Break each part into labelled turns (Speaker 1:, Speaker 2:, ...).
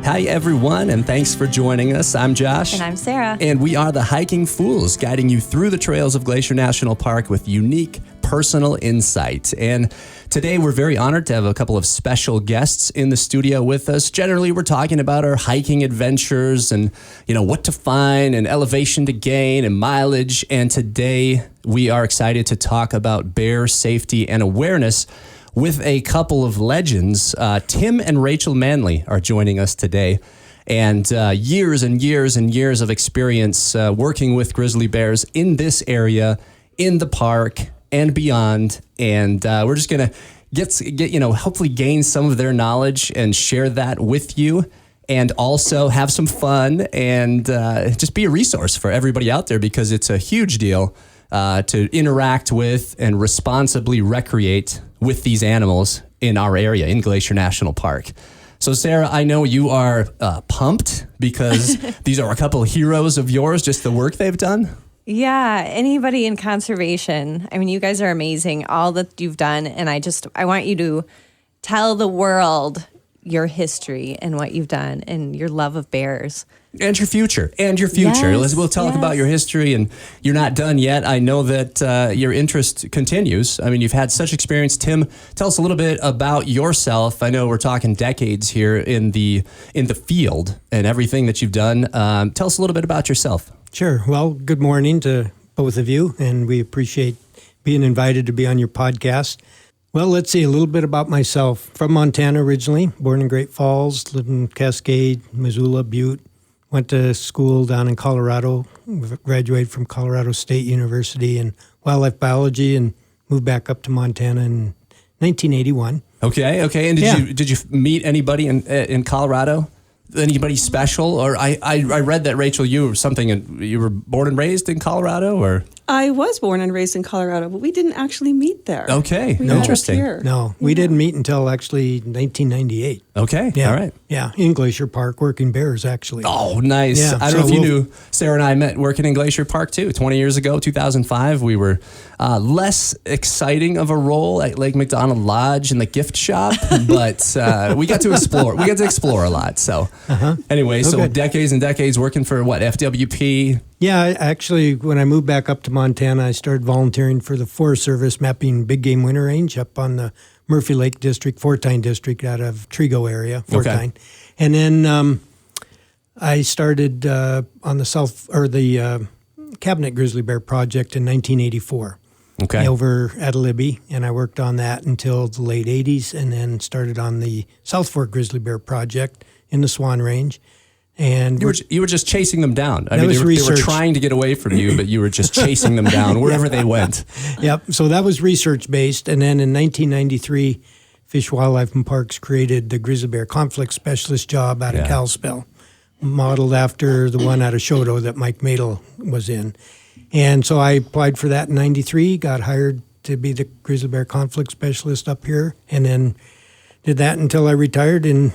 Speaker 1: Hi, everyone, and thanks for joining us. I'm Josh.
Speaker 2: And I'm Sarah.
Speaker 1: And we are the Hiking Fools, guiding you through the trails of Glacier National Park with unique personal insight. And today we're very honored to have a couple of special guests in the studio with us. Generally, we're talking about our hiking adventures and, what to find and elevation to gain and mileage. And today we are excited to talk about bear safety and awareness with a couple of legends. Tim and Rachel Manley are joining us today. And years and years and years of experience working with grizzly bears in this area, in the park, and beyond. And we're just going to get hopefully gain some of their knowledge and share that with you, and also have some fun and just be a resource for everybody out there, because it's a huge deal to interact with and responsibly recreate with these animals in our area, in Glacier National Park. So, Sarah, I know you are pumped because these are a couple of heroes of yours, just the work they've done.
Speaker 2: Yeah, anybody in conservation. I mean, you guys are amazing, all that you've done. And I want you to tell the world your history and what you've done and your love of bears. And your future.
Speaker 1: Yes, we'll talk about your history, and you're not done yet. I know that your interest continues. I mean, you've had such experience. Tim, tell us a little bit about yourself. I know we're talking decades here in the field and everything that you've done. Tell us a little bit about yourself.
Speaker 3: Sure. Well, good morning to both of you, and we appreciate being invited to be on your podcast. Well, let's see a little bit about myself. From Montana originally, born in Great Falls, lived in Cascade, Missoula, Butte. Went to school down in Colorado, graduated from Colorado State University in wildlife biology, and moved back up to Montana in 1981.
Speaker 1: Okay. And did you meet anybody in Colorado? Anybody special? Or I read that, Rachel, you were born and raised in Colorado, or?
Speaker 4: I was born and raised in Colorado, but we didn't actually meet there.
Speaker 1: Okay, interesting.
Speaker 3: No, we didn't meet until actually 1998.
Speaker 1: Okay,
Speaker 3: yeah.
Speaker 1: All right.
Speaker 3: Yeah, in Glacier Park, working bears, actually.
Speaker 1: Oh, nice.
Speaker 3: Yeah,
Speaker 1: I don't know if you knew, Sarah and I met working in Glacier Park, too. 20 years ago, 2005, we were less exciting of a role at Lake McDonald Lodge in the gift shop, but we got to explore. We got to explore a lot. So anyway, so decades and decades working for what, FWP?
Speaker 3: Yeah, actually, when I moved back up to Montana, I started volunteering for the Forest Service, mapping big game winter range up on the Murphy Lake District, Fortine District, out of Trigo area, Fortine. Okay. And then I started on the Cabinet Grizzly Bear Project in 1984.
Speaker 1: Okay.
Speaker 3: Over at Libby, and I worked on that until the late 80s, and then started on the South Fork Grizzly Bear Project in the Swan Range. And
Speaker 1: you were just chasing them down. I mean, they were trying to get away from you, but you were just chasing them down wherever they went.
Speaker 3: Yep. So that was research-based. And then in 1993, Fish, Wildlife, and Parks created the Grizzly Bear Conflict Specialist job out of Kalispell, modeled after the one out of Shoto that Mike Madel was in. And so I applied for that in 93, got hired to be the Grizzly Bear Conflict Specialist up here, and then did that until I retired in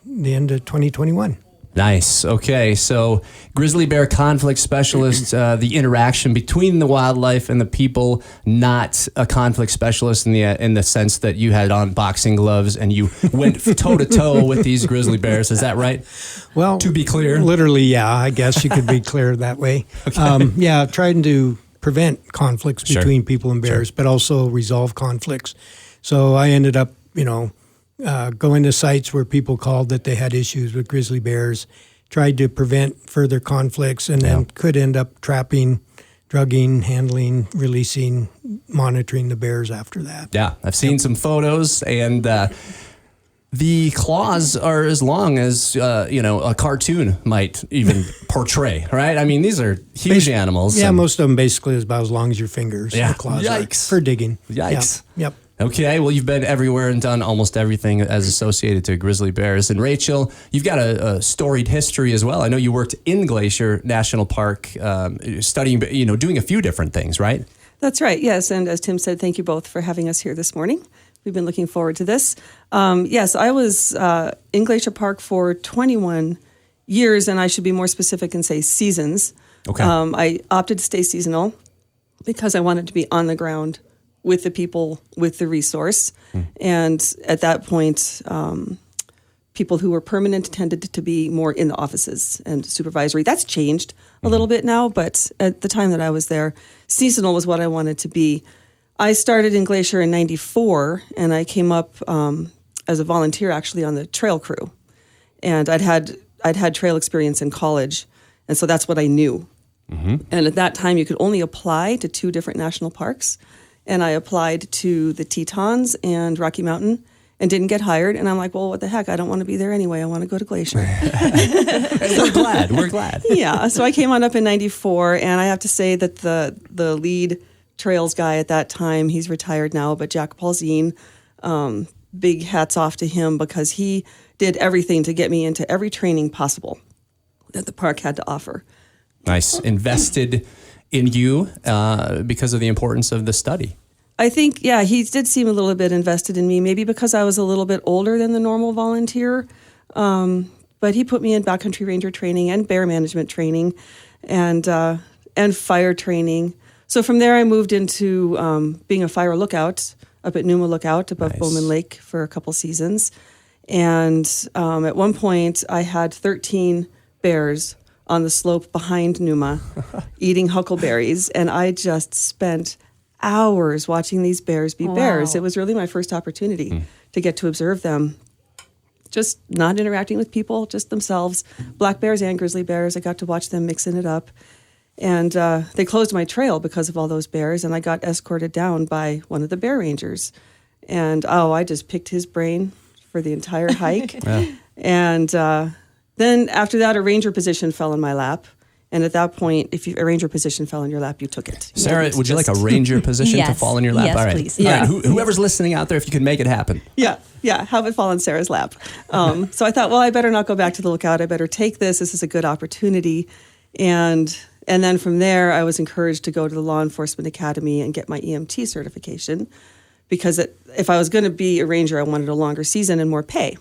Speaker 3: the end of 2021.
Speaker 1: Nice. Okay, so grizzly bear conflict specialist, the interaction between the wildlife and the people, not a conflict specialist in the sense that you had on boxing gloves and you went toe to toe with these grizzly bears. Is that right?
Speaker 3: Well,
Speaker 1: to be clear,
Speaker 3: literally, yeah. I guess you could be clear that way. Okay. Trying to prevent conflicts between people and bears, but also resolve conflicts. So I ended up, going to sites where people called that they had issues with grizzly bears, tried to prevent further conflicts, and then could end up trapping, drugging, handling, releasing, monitoring the bears after that.
Speaker 1: Yeah, I've seen some photos, and the claws are as long as a cartoon might even portray, right? I mean, these are huge animals.
Speaker 3: Yeah, most of them basically is about as long as your fingers.
Speaker 1: Yeah,
Speaker 3: the claws
Speaker 1: yikes.
Speaker 3: For digging.
Speaker 1: Yikes.
Speaker 3: Yep.
Speaker 1: Okay, well, you've been everywhere and done almost everything as associated to grizzly bears. And Rachel, you've got a storied history as well. I know you worked in Glacier National Park, studying, doing a few different things, right?
Speaker 4: That's right, yes. And as Tim said, thank you both for having us here this morning. We've been looking forward to this. Yes, I was in Glacier Park for 21 years, and I should be more specific and say seasons.
Speaker 1: Okay.
Speaker 4: I opted to stay seasonal because I wanted to be on the ground with the people, with the resource. And at that point, people who were permanent tended to be more in the offices and supervisory. That's changed a little bit now, but at the time that I was there, seasonal was what I wanted to be. I started in Glacier in 94, and I came up as a volunteer actually on the trail crew. And I'd had trail experience in college, and so that's what I knew. And at that time, you could only apply to 2 different national parks. And I applied to the Tetons and Rocky Mountain and didn't get hired. And I'm like, well, what the heck? I don't want to be there anyway. I want to go to Glacier.
Speaker 1: And we're glad.
Speaker 4: Yeah. So I came on up in 94, and I have to say that the lead trails guy at that time, he's retired now, but Jack Paulzine, big hats off to him, because he did everything to get me into every training possible that the park had to offer.
Speaker 1: Nice. Invested in you because of the importance of the study.
Speaker 4: I think, yeah, he did seem a little bit invested in me, maybe because I was a little bit older than the normal volunteer. But he put me in backcountry ranger training and bear management training and fire training. So from there, I moved into being a fire lookout up at Numa Lookout above
Speaker 1: Nice.
Speaker 4: Bowman Lake for a couple seasons. And at one point, I had 13 bears on the slope behind Numa eating huckleberries. And I just spent hours watching these bears be bears. It was really my first opportunity to get to observe them. Just not interacting with people, just themselves. Black bears and grizzly bears. I got to watch them mixing it up. And they closed my trail because of all those bears, and I got escorted down by one of the bear rangers. And, I just picked his brain for the entire hike. Yeah. And then after that, a ranger position fell in my lap. And at that point, if a ranger position fell in your lap, you took it.
Speaker 1: Sarah, would you like a ranger position to fall in your lap?
Speaker 2: Yes,
Speaker 1: All right.
Speaker 2: please.
Speaker 1: All
Speaker 2: Yeah.
Speaker 1: right. Whoever's listening out there, if you can make it happen.
Speaker 4: Yeah, have it fall in Sarah's lap. So I thought, well, I better not go back to the lookout. I better take this. This is a good opportunity. And then from there, I was encouraged to go to the Law Enforcement Academy and get my EMT certification, because if I was going to be a ranger, I wanted a longer season and more pay.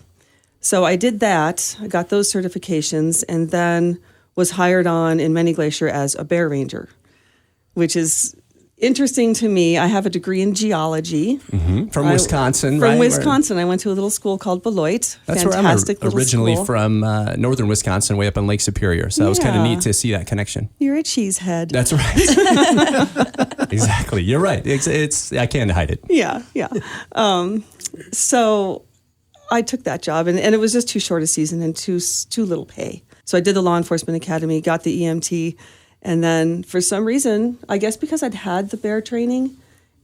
Speaker 4: So I did that. I got those certifications, and then was hired on in Many Glacier as a bear ranger, which is interesting to me. I have a degree in geology.
Speaker 1: From Wisconsin, right?
Speaker 4: From Wisconsin. I went to a little school called Beloit.
Speaker 1: That's
Speaker 4: Fantastic
Speaker 1: where I'm
Speaker 4: little
Speaker 1: originally
Speaker 4: school.
Speaker 1: from, northern Wisconsin, way up on Lake Superior. So it was kind of
Speaker 4: Yeah.
Speaker 1: neat to see that connection.
Speaker 4: You're a cheesehead.
Speaker 1: That's right. Exactly. You're right. It's I can't hide it.
Speaker 4: Yeah. So I took that job, and it was just too short a season and too little pay. So I did the Law Enforcement Academy, got the EMT, and then for some reason, I guess because I'd had the bear training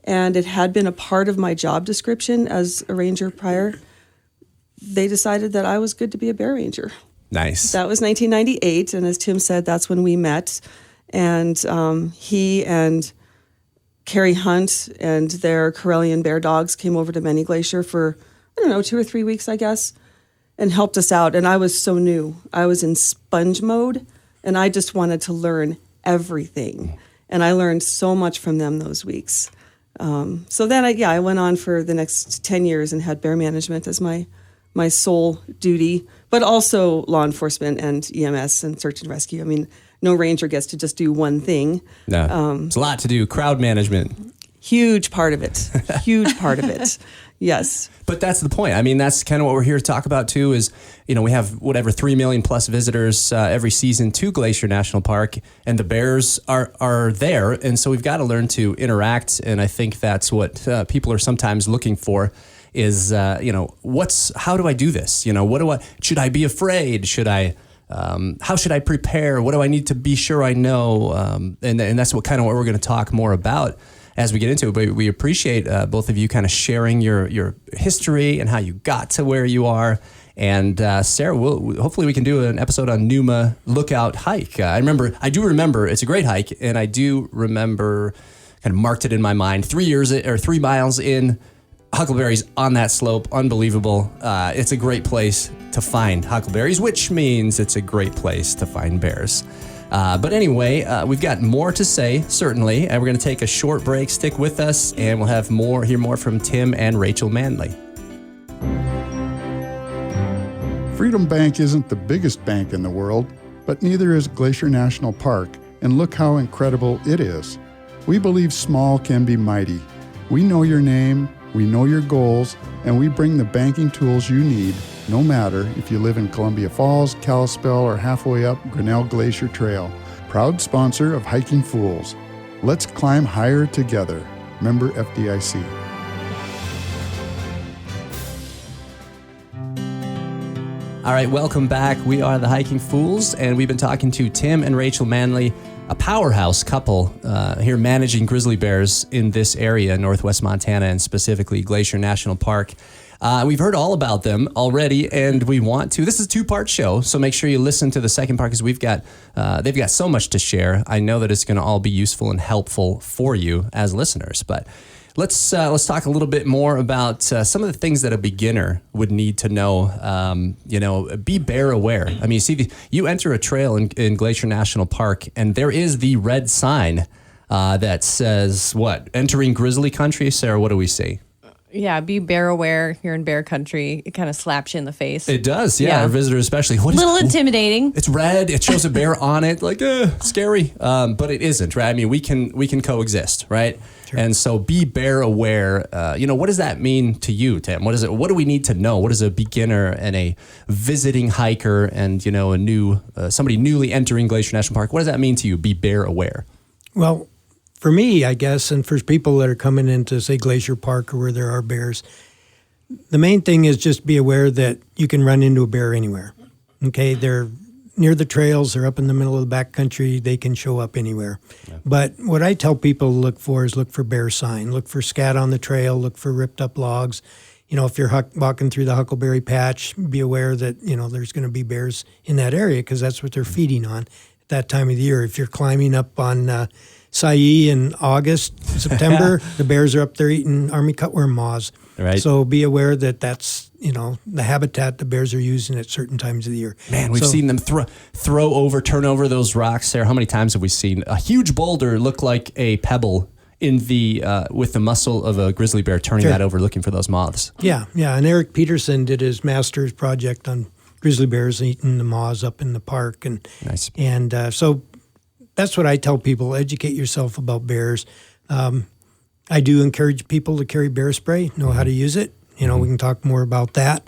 Speaker 4: and it had been a part of my job description as a ranger prior, they decided that I was good to be a bear ranger.
Speaker 1: Nice.
Speaker 4: That was 1998, and as Tim said, that's when we met. And he and Carrie Hunt and their Karelian bear dogs came over to Many Glacier for, 2 or 3 weeks, I guess, and helped us out. And I was so new. I was in sponge mode, and I just wanted to learn everything. And I learned so much from them those weeks. So then I went on for the next 10 years and had bear management as my sole duty, but also law enforcement and EMS and search and rescue. I mean, no ranger gets to just do one thing.
Speaker 1: No, it's a lot to do. Crowd management.
Speaker 4: Huge part of it. Huge part of it. Yes.
Speaker 1: But that's the point. I mean, that's kind of what we're here to talk about too is, we have 3 million plus visitors every season to Glacier National Park, and the bears are there. And so we've got to learn to interact. And I think that's what people are sometimes looking for is, how do I do this? Should I be afraid? How should I prepare? What do I need to be sure I know? And that's what we're going to talk more about as we get into it. But we appreciate both of you kind of sharing your history and how you got to where you are. And Sarah, hopefully we can do an episode on Numa Lookout hike. I do remember it's a great hike, and I do remember kind of marked it in my mind. 3 miles in, huckleberries on that slope, unbelievable. It's a great place to find huckleberries, which means it's a great place to find bears. But anyway, we've got more to say, certainly, and we're going to take a short break. Stick with us, and we'll hear more from Tim and Rachel Manley.
Speaker 5: Freedom Bank isn't the biggest bank in the world, but neither is Glacier National Park, and look how incredible it is. We believe small can be mighty. We know your name, we know your goals, and we bring the banking tools you need no matter if you live in Columbia Falls, Kalispell, or halfway up Grinnell Glacier Trail. Proud sponsor of Hiking Fools. Let's climb higher together. Member FDIC.
Speaker 1: All right, welcome back. We are the Hiking Fools, and we've been talking to Tim and Rachel Manley, a powerhouse couple here managing grizzly bears in this area, northwest Montana, and specifically Glacier National Park. We've heard all about them already, and we want to. This is a two-part show, so make sure you listen to the second part because they've got so much to share. I know that it's going to all be useful and helpful for you as listeners, but let's talk a little bit more about some of the things that a beginner would need to know. Be bear aware. I mean, you enter a trail in Glacier National Park, and there is the red sign that says what? Entering grizzly country. Sarah, what do we see?
Speaker 2: Yeah, be bear aware. You're in bear country. It kind of slaps you in the face.
Speaker 1: It does, yeah. Our visitors especially.
Speaker 2: A little intimidating.
Speaker 1: It's red. It shows a bear on it. Like, scary. But it isn't, right? I mean, we can coexist, right? Sure. And so be bear aware. What does that mean to you, Tim? What is it? What do we need to know? What is a beginner and a visiting hiker and, somebody newly entering Glacier National Park? What does that mean to you? Be bear aware.
Speaker 3: Well, for me, I guess, and for people that are coming into, say, Glacier Park or where there are bears, the main thing is just be aware that you can run into a bear anywhere. Okay, they're near the trails, they're up in the middle of the backcountry, they can show up anywhere. Yeah. But what I tell people to look for is look for bear sign, look for scat on the trail, look for ripped up logs. If you're walking through the huckleberry patch, be aware that, there's going to be bears in that area because that's what they're feeding on at that time of the year. If you're climbing up on Saillie in August, September, the bears are up there eating army cutworm moths. Right. So be aware that that's, the habitat the bears are using at certain times of the year.
Speaker 1: Man, we've seen them turn over those rocks, Sarah. How many times have we seen a huge boulder look like a pebble in with the muscle of a grizzly bear turning that over looking for those moths?
Speaker 3: Yeah. And Eric Peterson did his master's project on grizzly bears eating the moths up in the park. And, nice. And so that's what I tell people, educate yourself about bears. I do encourage people to carry bear spray, know how to use it. We can talk more about that.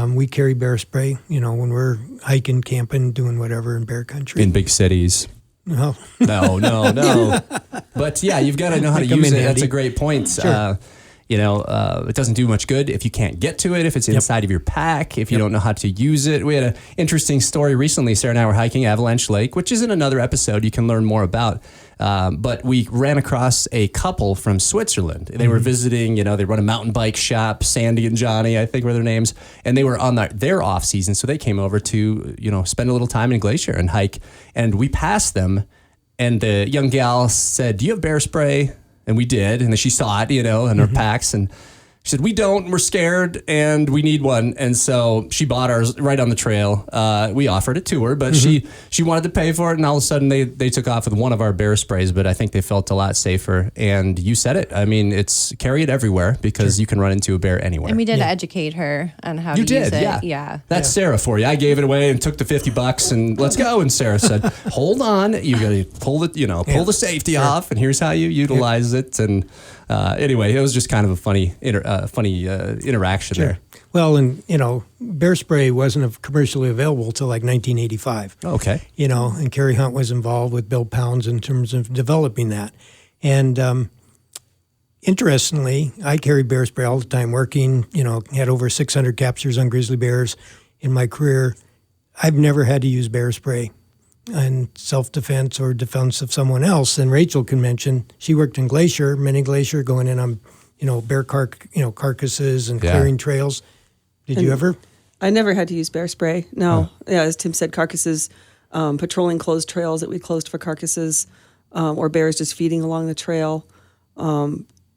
Speaker 3: We carry bear spray, when we're hiking, camping, doing whatever in bear country.
Speaker 1: In big cities.
Speaker 3: No.
Speaker 1: No. But yeah, you've got to know how to use it. That's a great point.
Speaker 3: Sure.
Speaker 1: It doesn't do much good if you can't get to it, if it's inside of your pack, if you don't know how to use it. We had an interesting story recently. Sarah and I were hiking Avalanche Lake, which is in another episode you can learn more about. But we ran across a couple from Switzerland. They were visiting, they run a mountain bike shop, Sandy and Johnny, I think were their names. And they were on their off season. So they came over to, spend a little time in Glacier and hike. And we passed them. And the young gal said, "Do you have bear spray?" And we did, and then she saw it, in our packs, and she said, "We don't, we're scared, and we need one." And so she bought ours right on the trail. We offered it to her, but she wanted to pay for it, and all of a sudden they took off with one of our bear sprays, but I think they felt a lot safer. And you said it. I mean, carry it everywhere because you can run into a bear anywhere.
Speaker 2: And we did educate her on how to use it. Yeah.
Speaker 1: That's Sarah for you. I gave it away and took the $50 and let's go. And Sarah said, "Hold on, you got to pull the safety off, and here's how you utilize it." And anyway, it was just kind of a funny interaction there.
Speaker 3: Well, and bear spray wasn't commercially available till like 1985.
Speaker 1: Okay.
Speaker 3: And Kerry Hunt was involved with Bill Pounds in terms of developing that. And interestingly, I carry bear spray all the time working, had over 600 captures on grizzly bears in my career. I've never had to use bear spray in self-defense or defense of someone else. And Rachel can mention, she worked in Glacier, mini Glacier, going in on, bear carcasses and clearing trails. Did you ever?
Speaker 4: I never had to use bear spray. No. Yeah, as Tim said, carcasses, patrolling closed trails that we closed for carcasses, or bears just feeding along the trail.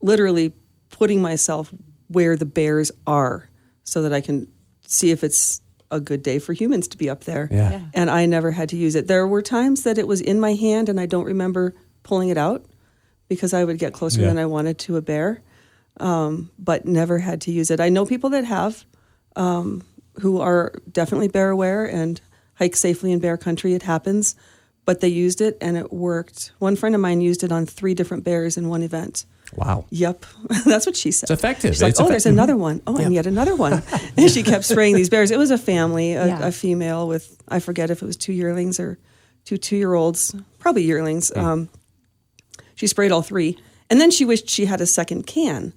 Speaker 4: Literally putting myself where the bears are so that I can see if it's a good day for humans to be up there.
Speaker 1: Yeah.
Speaker 4: And I never had to use it. There were times that it was in my hand and I don't remember pulling it out because I would get closer than I wanted to a bear, but never had to use it. I know people that have, who are definitely bear aware and hike safely in bear country. It happens, but they used it and it worked. One friend of mine used it on 3 different bears in one event.
Speaker 1: Wow.
Speaker 4: Yep. That's what she said.
Speaker 1: It's effective.
Speaker 4: She's like,
Speaker 1: It's
Speaker 4: there's another one. Oh, and yet another one. And she kept spraying these bears. It was a family, a female with, I forget if it was 2 yearlings or 2 2-year-olds, probably yearlings. She sprayed all 3. And then she wished she had a second can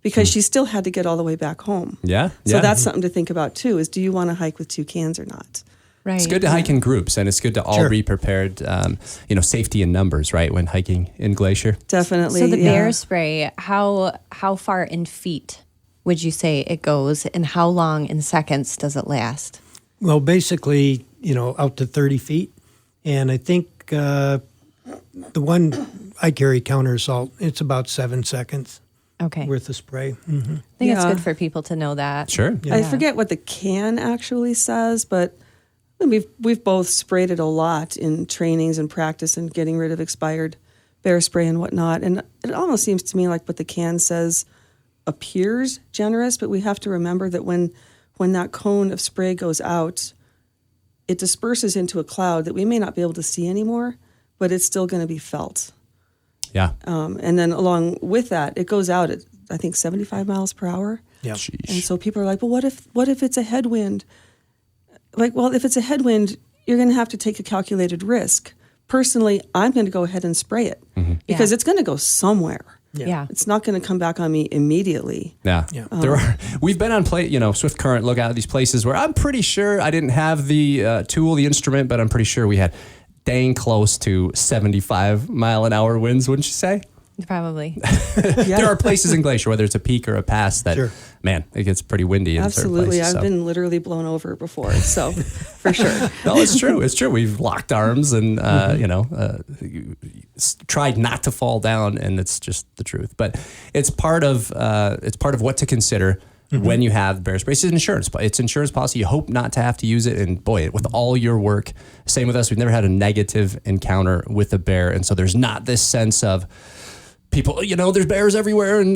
Speaker 4: because she still had to get all the way back home.
Speaker 1: Yeah.
Speaker 4: So that's something to think about too, is do you want to hike with 2 cans or not?
Speaker 2: Right.
Speaker 1: It's good to hike in groups, and it's good to all be prepared. Safety in numbers, right? When hiking in Glacier.
Speaker 4: Definitely.
Speaker 2: So the bear spray, how far in feet would you say it goes, and how long in seconds does it last?
Speaker 3: Well, basically, out to 30 feet. And I think the one I carry, counter assault, it's about 7 seconds worth of spray. Mm-hmm.
Speaker 2: I think it's good for people to know that.
Speaker 1: Sure.
Speaker 4: I forget what the can actually says, but we've both sprayed it a lot in trainings and practice and getting rid of expired bear spray and whatnot. And it almost seems to me like what the can says appears generous, but we have to remember that when that cone of spray goes out, it disperses into a cloud that we may not be able to see anymore, but it's still going to be felt.
Speaker 1: Yeah.
Speaker 4: And then along with that, it goes out at, I think, 75 miles per hour.
Speaker 3: Yeah.
Speaker 1: Sheesh.
Speaker 4: And so people are like, well, what if it's a headwind? Like, well, if it's a headwind, you're going to have to take a calculated risk. Personally, I'm going to go ahead and spray it because it's going to go somewhere.
Speaker 2: Yeah.
Speaker 4: It's not going to come back on me immediately.
Speaker 1: Yeah. We've been on Swift Current, look out at these places where I'm pretty sure I didn't have the tool, the instrument, but I'm pretty sure we had dang close to 75 mile an hour winds, wouldn't you say?
Speaker 2: Probably.
Speaker 1: There are places in Glacier, whether it's a peak or a pass, that, man, it gets pretty windy in
Speaker 4: Absolutely.
Speaker 1: certain places.
Speaker 4: I've been literally blown over before, so for sure.
Speaker 1: No, it's true. It's true. We've locked arms and, tried not to fall down, and it's just the truth. But it's part of what to consider when you have bear spray. It's insurance. It's insurance policy. You hope not to have to use it. And boy, with all your work, same with us, we've never had a negative encounter with a bear. And so there's not this sense of, people, there's bears everywhere, and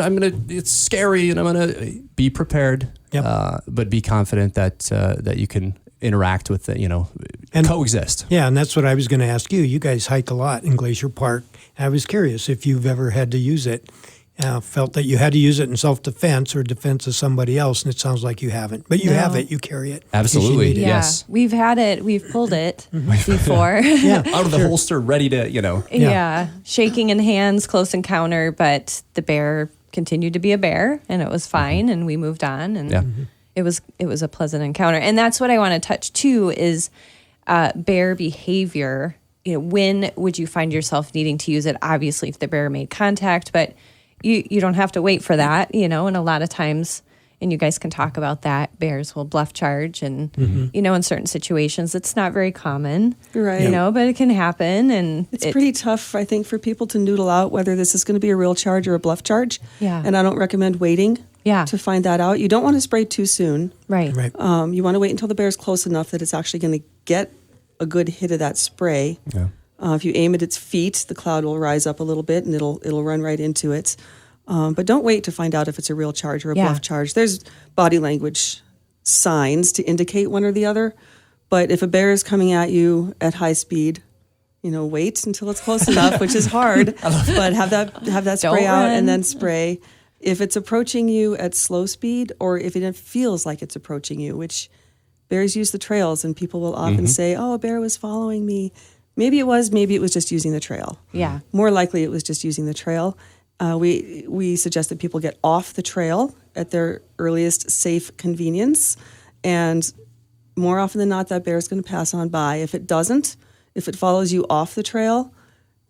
Speaker 1: it's scary, and I'm gonna be prepared, but be confident that you can interact with it, and coexist.
Speaker 3: Yeah, and that's what I was going to ask you. You guys hike a lot in Glacier Park. I was curious if you've ever had to use it. Felt that you had to use it in self-defense or defense of somebody else, and it sounds like you haven't. But you have it. You carry it.
Speaker 1: Absolutely.
Speaker 2: Yeah.
Speaker 1: Yes.
Speaker 2: We've had it. We've pulled it before.
Speaker 1: Out of the holster, ready to,
Speaker 2: Yeah. Shaking in hands, close encounter, but the bear continued to be a bear, and it was fine, and we moved on, and it was a pleasant encounter. And that's what I want to touch too is bear behavior. When would you find yourself needing to use it? Obviously, if the bear made contact, but you don't have to wait for that, and a lot of times, and you guys can talk about that, bears will bluff charge, and, in certain situations, it's not very common,
Speaker 4: right?
Speaker 2: But it can happen, and
Speaker 4: it's pretty tough, I think, for people to noodle out whether this is going to be a real charge or a bluff charge.
Speaker 2: Yeah.
Speaker 4: And I don't recommend waiting to find that out. You don't want to spray too soon.
Speaker 2: Right.
Speaker 4: You want to wait until the bear's close enough that it's actually going to get a good hit of that spray.
Speaker 1: Yeah.
Speaker 4: If you aim at its feet, the cloud will rise up a little bit and it'll run right into it. But don't wait to find out if it's a real charge or a bluff charge. There's body language signs to indicate one or the other. But if a bear is coming at you at high speed, wait until it's close enough, which is hard. But have that spray out and then spray. If it's approaching you at slow speed, or if it feels like it's approaching you, which bears use the trails, and people will often say, "Oh, a bear was following me." Maybe it was just using the trail.
Speaker 2: Yeah.
Speaker 4: More likely it was just using the trail. We suggest that people get off the trail at their earliest safe convenience. And more often than not, that bear is going to pass on by. If it doesn't, if it follows you off the trail,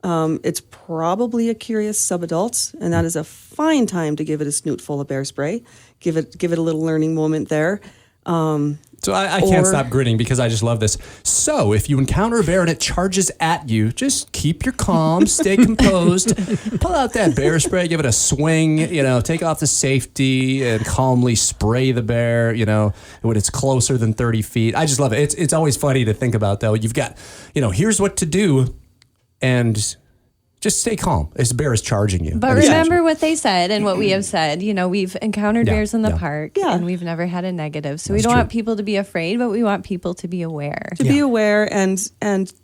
Speaker 4: it's probably a curious subadult, and that is a fine time to give it a snoot full of bear spray. Give it a little learning moment there.
Speaker 1: So I can't stop grinning because I just love this. So if you encounter a bear and it charges at you, just keep your calm, stay composed, pull out that bear spray, give it a swing, take off the safety and calmly spray the bear, when it's closer than 30 feet. I just love it. It's always funny to think about, though. You've got, here's what to do, and just stay calm. This bear is charging you.
Speaker 2: But remember what they said and what we have said. We've encountered bears in the park, and we've never had a negative. So we don't want people to be afraid, but we want people to be aware.
Speaker 4: To be aware and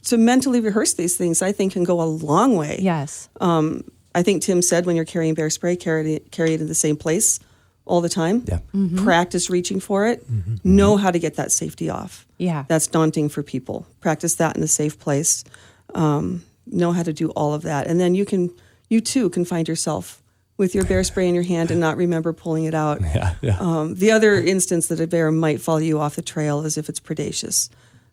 Speaker 4: to mentally rehearse these things, I think, can go a long way.
Speaker 2: Yes.
Speaker 4: I think Tim said when you're carrying bear spray, carry it in the same place all the time.
Speaker 1: Yeah.
Speaker 4: Practice reaching for it. Know how to get that safety off.
Speaker 2: Yeah.
Speaker 4: That's daunting for people. Practice that in a safe place. Know how to do all of that. And then you too can find yourself with your bear spray in your hand and not remember pulling it out. The other instance that a bear might follow you off the trail is if it's predaceous.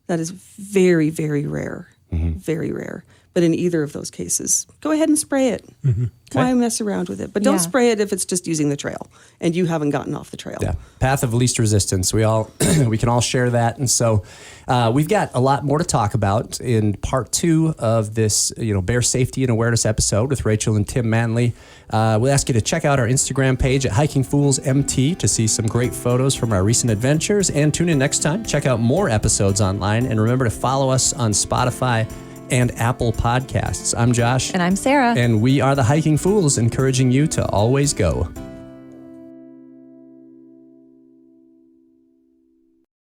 Speaker 4: That is very, very rare. Very rare. But in either of those cases, go ahead and spray it. Why mess around with it? But don't spray it if it's just using the trail and you haven't gotten off the trail.
Speaker 1: Yeah. Path of least resistance. We can all share that. And so we've got a lot more to talk about in part 2 of this, bear safety and awareness episode with Rachel and Tim Manley. We'll ask you to check out our Instagram page at Hiking Fools MT to see some great photos from our recent adventures, and tune in next time. Check out more episodes online, and remember to follow us on Spotify and Apple Podcasts. I'm Josh.
Speaker 2: And I'm Sarah.
Speaker 1: And we are the Hiking Fools, encouraging you to always go.